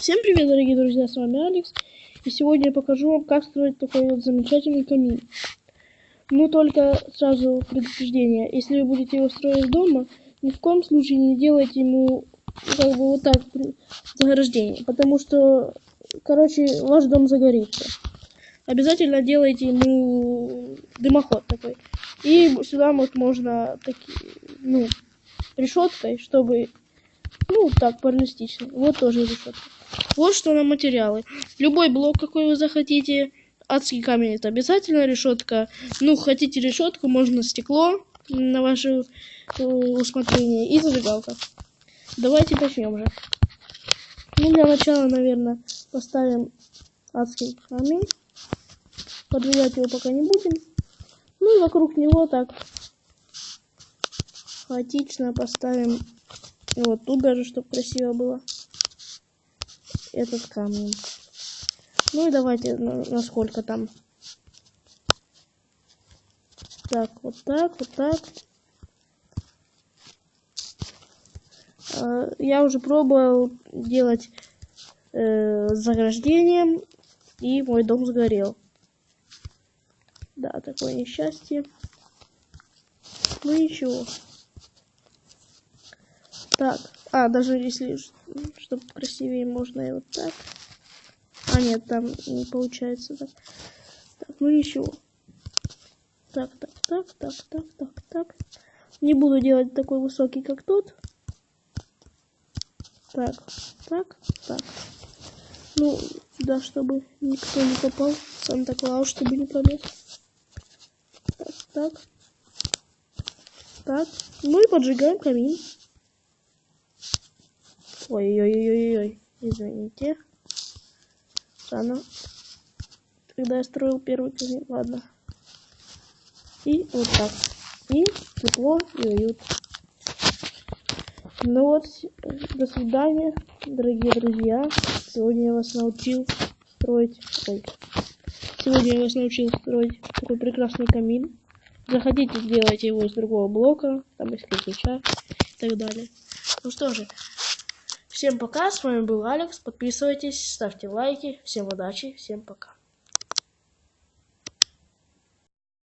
Всем привет, дорогие друзья, с вами Алекс. И сегодня я покажу вам, как строить такой вот замечательный камин. Ну, только сразу предупреждение. Если вы будете его строить дома, ни в коем случае не делайте ему как бы вот так заграждение. Потому что, короче, ваш дом загорится. Обязательно делайте ему дымоход такой. И сюда вот можно такие, решеткой, чтобы, так, реалистично. Вот тоже решетка. Вот что на материалы. Любой блок, какой вы захотите. Адский камень — это обязательно решетка. Хотите решетку, можно стекло на ваше усмотрение. И зажигалка. Давайте начнем же. Для начала, наверное, поставим адский камень. Подвигать его пока не будем. И вокруг него так хаотично поставим. Вот тут даже, чтобы красиво было. Этот камень. И давайте насколько там. Так, вот так, вот так. Я уже пробовал делать с заграждением, и мой дом сгорел. Да, такое несчастье. Ничего. Так, даже если, чтобы красивее, можно и вот так. Нет, там не получается так. Так, ничего. Так. Не буду делать такой высокий, как тот. Так. Сюда, чтобы никто не попал. Санта-Клаус, чтобы не пролез. Так. И поджигаем камин. Ой-ой-ой-ой-ой. Извините. Рано. Когда я строил первый камин. Ладно. И вот так. И тепло, и уют. До свидания, дорогие друзья. Сегодня я вас научил строить такой прекрасный камин. Захотите, сделайте его из другого блока, там из кирпича и так далее. Что же, всем пока, с вами был Алекс. Подписывайтесь, ставьте лайки. Всем удачи, всем пока.